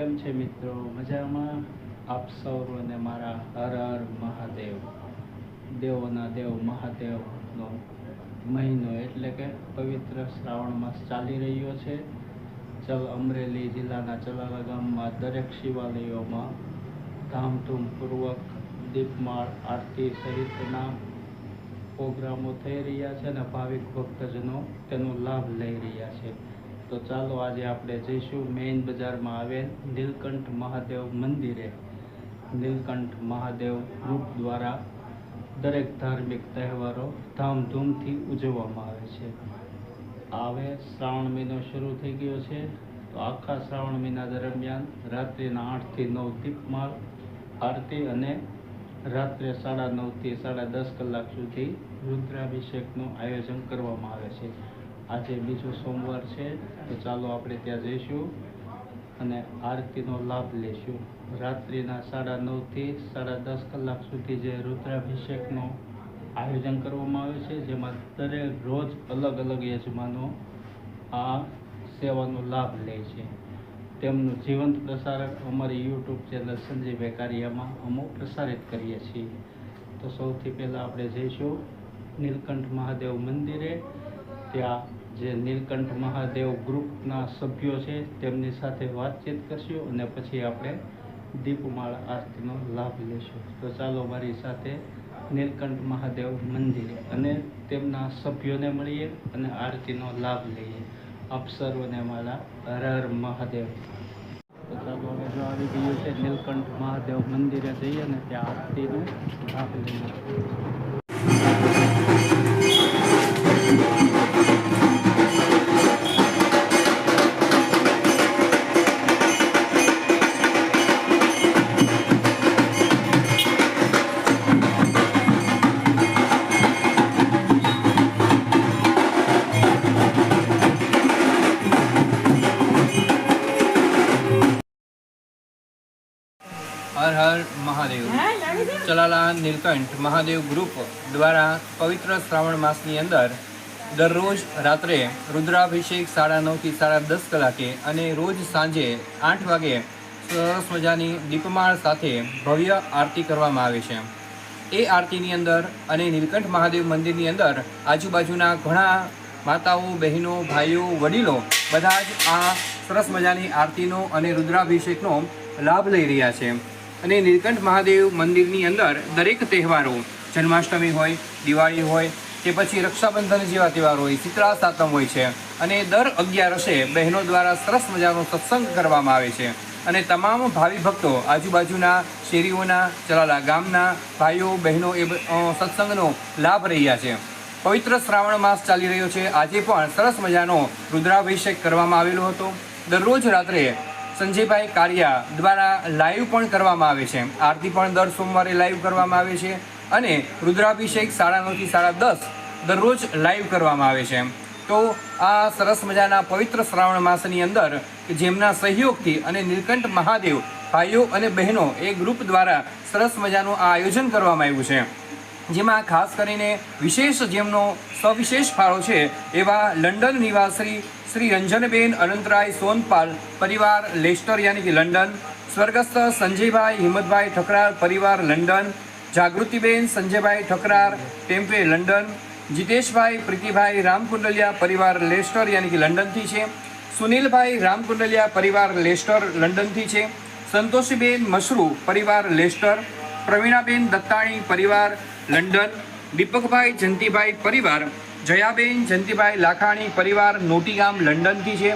કેમ છે મિત્રો? મજામાં? આપ સૌને મારા હર હર મહાદેવ. દેવોના દેવ મહાદેવનો મહિનો એટલે કે પવિત્ર શ્રાવણ માસ ચાલી રહ્યો છે. અમરેલી જિલ્લાના ચલાલા ગામમાં દરેક શિવાલયોમાં ધામધૂમપૂર્વક દીપમાળ આરતી સહિતના પ્રોગ્રામો થઈ રહ્યા છે અને ભાવિક ભક્તજનો તેનો લાભ લઈ રહ્યા છે. તો ચાલો આજે આપણે જઈશું મેઇન બજારમાં આવેલ નીલકંઠ મહાદેવ મંદિરે. નીલકંઠ મહાદેવ ગ્રુપ દ્વારા દરેક ધાર્મિક તહેવારો ધામધૂમથી ઉજવવામાં આવે છે. હવે શ્રાવણ મહિનો શરૂ થઈ ગયો છે, તો આખા શ્રાવણ મહિના દરમિયાન રાત્રિના 8 થી 9 દીપમાળ આરતી અને રાત્રે 9:30 થી 10:30 કલાક સુધી રુદ્રાભિષેકનું આયોજન કરવામાં આવે છે. આજે બીજો સોમવાર છે, તો ચાલો આપણે ત્યાં જઈશું અને આરતીનો લાભ લઈશું. રાત્રિના 9:30 થી 10:30 કલાક સુધી જે રુદ્રાભિષેકનું આયોજન કરવામાં આવે છે, જેમાં દરેક રોજ અલગ અલગ યજમાનો આ સેવાનો લાભ લે છે. તેમનું જીવંત પ્રસારણ અમારી યુટ્યુબ ચેનલ સંજીભાઈ કારિયામાં અમે પ્રસારિત કરીએ છીએ. તો સૌથી પહેલાં આપણે જઈશું નીલકંઠ મહાદેવ મંદિરે. ત્યાં જે નીલકંઠ મહાદેવ ગ્રુપના સભ્યો છે તેમની સાથે વાતચીત કરશું અને પછી આપણે દીપમાળ આરતીનો લાભ લેશું. તો ચાલો મારી સાથે નીલકંઠ મહાદેવ મંદિરે અને તેમના સભ્યોને મળીએ અને આરતીનો લાભ લઈએ. આપ સર્વને મારા હર હર મહાદેવ. તો ચાલો હવે જો આવી ગયું છે નીલકંઠ મહાદેવ મંદિરે જઈએ અને ત્યાં આરતીનો લાભ લઈએ. હર હર મહાદેવ. ચલાલા નીલકંઠ મહાદેવ ગ્રુપ દ્વારા પવિત્ર શ્રાવણ માસની અંદર દરરોજ રાત્રે રુદ્રાભિષેક 9:30 થી 10:30 કલાકે અને રોજ સાંજે 8 વાગે સરસ મજાની દીપમાળ સાથે ભવ્ય આરતી કરવામાં આવે છે. એ આરતીની અંદર અને નીલકંઠ મહાદેવ મંદિરની અંદર આજુબાજુના ઘણા માતાઓ, બહેનો, ભાઈઓ, વડીલો બધા જ આ સરસ મજાની આરતીનો અને રુદ્રાભિષેકનો લાભ લઈ રહ્યા છે. અને નીલકંઠ મહાદેવ મંદિરની અંદર દરેક તહેવારો, જન્માષ્ટમી હોય, દિવાળી હોય કે પછી રક્ષાબંધન જેવા તહેવારો હોય, શીતળા સાતમ હોય છે અને દર 11 બહેનો દ્વારા સરસ મજાનો સત્સંગ કરવામાં આવે છે. અને તમામ ભાવિ ભક્તો આજુબાજુના શેરીઓના, ચલાલા ગામના ભાઈઓ બહેનો એ સત્સંગનો લાભ રહ્યા છે. પવિત્ર શ્રાવણ માસ ચાલી રહ્યો છે. આજે પણ સરસ મજાનો રુદ્રાભિષેક કરવામાં આવેલો હતો. દરરોજ રાત્રે સંજયભાઈ કારિયા દ્વારા લાઈવ પણ કરવામાં આવે છે. આરતી પણ દર સોમવારે લાઈવ કરવામાં આવે છે અને રુદ્રાભિષેક 9:30 થી 10:30 દરરોજ લાઈવ કરવામાં આવે છે. તો આ સરસ મજાના પવિત્ર શ્રાવણ માસની અંદર જેમના સહયોગથી અને નીલકંઠ મહાદેવ ભાઈઓ અને બહેનો એ ગ્રુપ દ્વારા સરસ મજાનું આ આયોજન કરવામાં આવ્યું છે. જેમાં ખાસ કરીને વિશેષ જેમનો સવિશેષ ફાળો છે એવા લંડન નિવાસી શ્રી રંજનબેન અનંતરાય સોનપાલ પરિવાર લેસ્ટર યાની કે લંડન, સ્વર્ગસ્થ સંજયભાઈ હિંમતભાઈ ઠકરાર પરિવાર લંડન, જાગૃતિબેન સંજયભાઈ ઠકરાર ટેમ્પે લંડન, જીતેશભાઈ પ્રીતિભાઈ રામકુંડલિયા પરિવાર લેસ્ટર યાની કે લંડનથી છે, સુનિલભાઈ રામકુંડલિયા પરિવાર લેસ્ટર લંડનથી છે, સંતોષીબેન મશરૂ પરિવાર લેસ્ટર, પ્રવીણાબેન દત્તાણી પરિવાર લંડન, દીપકભાઈ જંતીભાઈ પરિવાર, જયાબેન જંતીભાઈ લાખાણી પરિવાર નોટીગામ લંડનથી છે,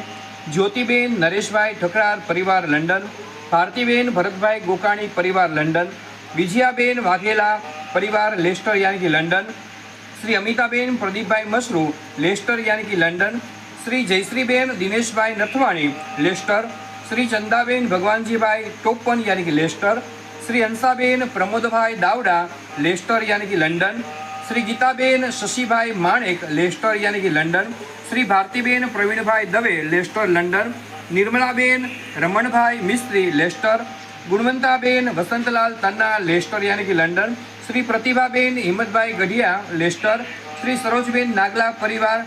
જ્યોતિબેન નરેશભાઈ ઠકરાર પરિવાર લંડન, ભારતીબેન ભરતભાઈ ગોકાણી પરિવાર લંડન, વિજયાબેન વાઘેલા પરિવાર લેસ્ટર યાની કે લંડન, શ્રી અમિતાબેન પ્રદીપભાઈ મશરૂ લેસ્ટર યાની કે લંડન, શ્રી જયશ્રીબેન દિનેશભાઈ નથવાણી લેસ્ટર, શ્રી ચંદાબેન ભગવાનજીભાઈ ટોપન યાની કે લેસ્ટર, શ્રી હંસાબેન પ્રમોદભાઈ દાવડા લેસ્ટર યાની કે લંડન, શ્રી ગીતાબેન શશીભાઈ માણેક લેસ્ટર યાની કે લંડન, શ્રી ભારતીબેન પ્રવીણભાઈ દવે લેસ્ટર લંડન, નિર્મલાબેન રમણભાઈ મિસ્ત્રી લેસ્ટર, ગુણવંતાબેન વસંતલાલ તન્ના લેસ્ટર યાની કે લંડન, શ્રી પ્રતિભાબેન હિંમતભાઈ ગઢિયા લેસ્ટર, શ્રી સરોજબેન નાગલા પરિવાર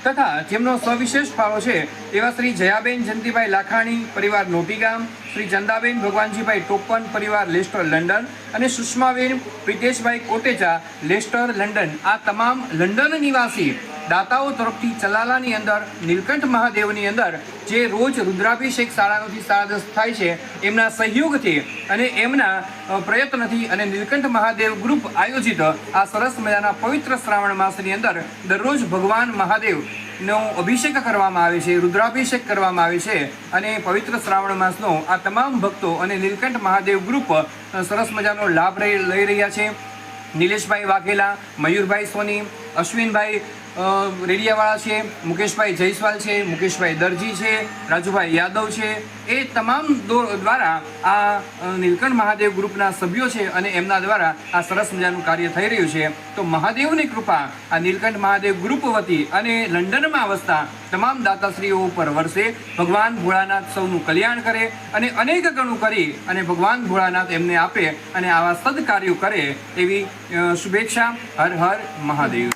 તથા જેમનો સવિશેષ ફાળો છે એવા શ્રી જયાબેન જયંતિભાઈ લાખાણી પરિવાર નોટીગામ, શ્રી ચંદાબેન ભગવાનજીભાઈ ટોપન પરિવાર લેસ્ટર લંડન અને સુષ્માબેન પ્રિતેશભાઈ કોટેચા લેસ્ટર લંડન, આ તમામ લંડન નિવાસી દાતાઓ તરફથી ચલાલાની અંદર નીલકંઠ મહાદેવની અંદર જે રોજ રુદ્રાભિષેક 9:30 થી 10:30 થાય છે એમના સહયોગથી અને એમના પ્રયત્નથી અને નીલકંઠ મહાદેવ ગ્રુપ આયોજિત આ સરસ મજાના પવિત્ર શ્રાવણ માસની અંદર દરરોજ ભગવાન મહાદેવનો અભિષેક કરવામાં આવે છે, રુદ્રાભિષેક કરવામાં આવે છે અને પવિત્ર શ્રાવણ માસનો આ તમામ ભક્તો અને નીલકંઠ મહાદેવ ગ્રુપ સરસ મજાનો લાભ લઈ રહ્યા છે. નિલેશભાઈ વાઘેલા, મયુરભાઈ સોની, અશ્વિનભાઈ રેડિયાવાળા છે, મુકેશભાઈ જયસ્વાલ છે, મુકેશભાઈ દરજી છે, રાજુભાઈ યાદવ છે, એ તમામ દ્વારા આ નીલકંઠ મહાદેવ ગ્રુપના સભ્યો છે અને એમના દ્વારા આ સરસ મજાનું કાર્ય થઈ રહ્યું છે. તો મહાદેવની કૃપા આ નીલકંઠ મહાદેવ ગ્રુપ વતી અને લંડનમાં વસતા તમામ દાતાશ્રીઓ ઉપર વરસે. ભગવાન ભોળાનાથ સૌનું કલ્યાણ કરે અને અનેક ગણું કરી અને ભગવાન ભોળાનાથ એમને આપે અને આવા સદકાર્યો કરે એવી શુભેચ્છા. હર હર મહાદેવ.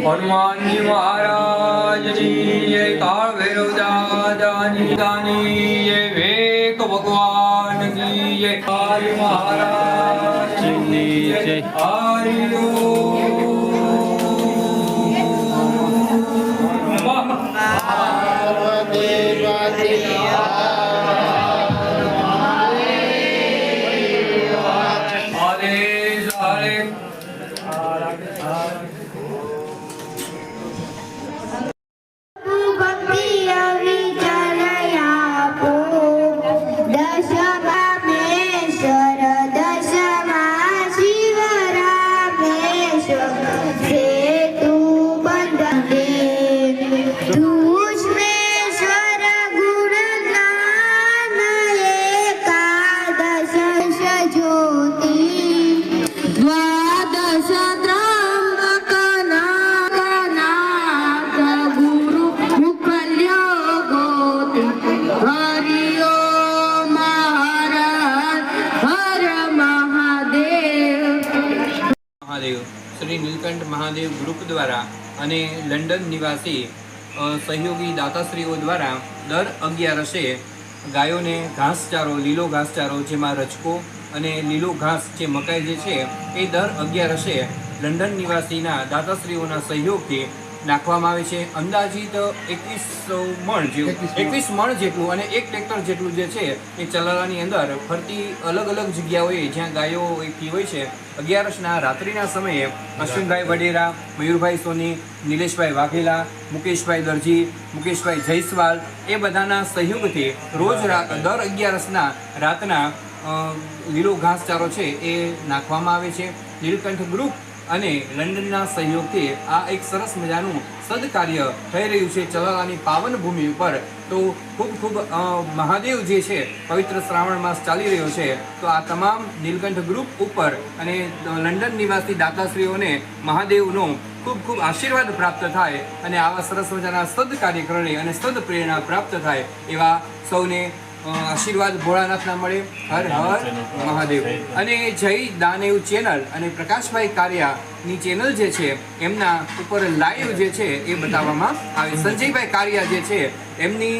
હનુમાનજી મહારાજની જય, કાળ ભૈરવ દાદાની જય, વેક ભગવાન કી જય, હરિ મહારાજની જય, હરિ શ્રી નીલકંઠ મહાદેવ ગ્રુપ દ્વારા અને લંડન નિવાસી સહયોગી દાતાશ્રીઓ દ્વારા દર 11 ગાયોને ઘાસચારો, લીલો ઘાસચારો જેમાં રચકો અને લીલો ઘાસ જે મકાઈ જે છે એ દર 11 લંડન નિવાસીના દાતાશ્રીઓના સહયોગથી નાખવામાં આવે છે. અંદાજિત 21 મણ જેટલું અને 1 ટ્રેક્ટર જેટલું જે છે એ ચલાલાની અંદર ફરતી અલગ અલગ જગ્યાઓએ જ્યાં ગાયો હોય છે 11ના રાત્રિના સમયે અશ્વિનભાઈ વડેરા, મયુરભાઈ સોની, નિલેશભાઈ વાઘેલા, મુકેશભાઈ દરજી, મુકેશભાઈ જયસ્વાલ એ બધાના સહયોગથી રોજ દર 11ના રાતના લીલો ઘાસચારો છે એ નાખવામાં આવે છે. નીલકંઠ ગ્રુપ અને લંડનના સહયોગથી આ એક સરસ મજાનું સદકાર્ય થઈ રહ્યું છે ચલાલાની પાવન ભૂમિ ઉપર. તો ખૂબ મહાદેવ જે છે પવિત્ર શ્રાવણ માસ ચાલી રહ્યો છે તો આ તમામ નીલકંઠ ગ્રુપ ઉપર અને લંડન નિવાસી દાતાશ્રીઓને મહાદેવનો ખૂબ આશીર્વાદ પ્રાપ્ત થાય અને આવા સરસ મજાના સદકાર્ય કરે અને સદ પ્રેરણા પ્રાપ્ત થાય એવા સૌને આશીર્વાદ ભોળાનાથના મળે. હર હર મહાદેવ. અને જય દાનેવ ચેનલ અને પ્રકાશભાઈ કારિયાની ચેનલ જે છે એમના ઉપર લાઈવ જે છે એ બતાવવામાં આવે. સંજયભાઈ કારિયા જે છે એમની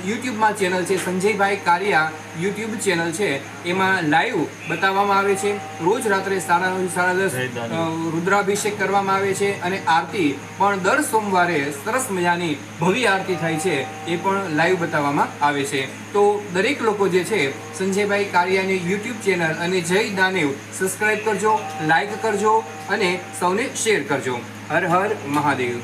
યુટ્યુબમાં ચેનલ છે, સંજયભાઈ કારિયા યુટ્યુબ ચેનલ છે, એમાં લાઈવ બતાવવામાં આવે છે. રોજ રાત્રે 9:30 10:30 રુદ્રાભિષેક કરવામાં આવે છે અને આરતી પણ દર સોમવારે સરસ મજાની ભવ્ય આરતી થાય છે એ પણ લાઈવ બતાવવામાં આવે છે. તો દરેક લોકો જે છે સંજયભાઈ કારિયાની યુટ્યુબ ચેનલ અને જય દાનેવ સબસ્ક્રાઈબ કરજો, લાઈક કરજો અને સૌને શેર કરજો. હર હર મહાદેવ.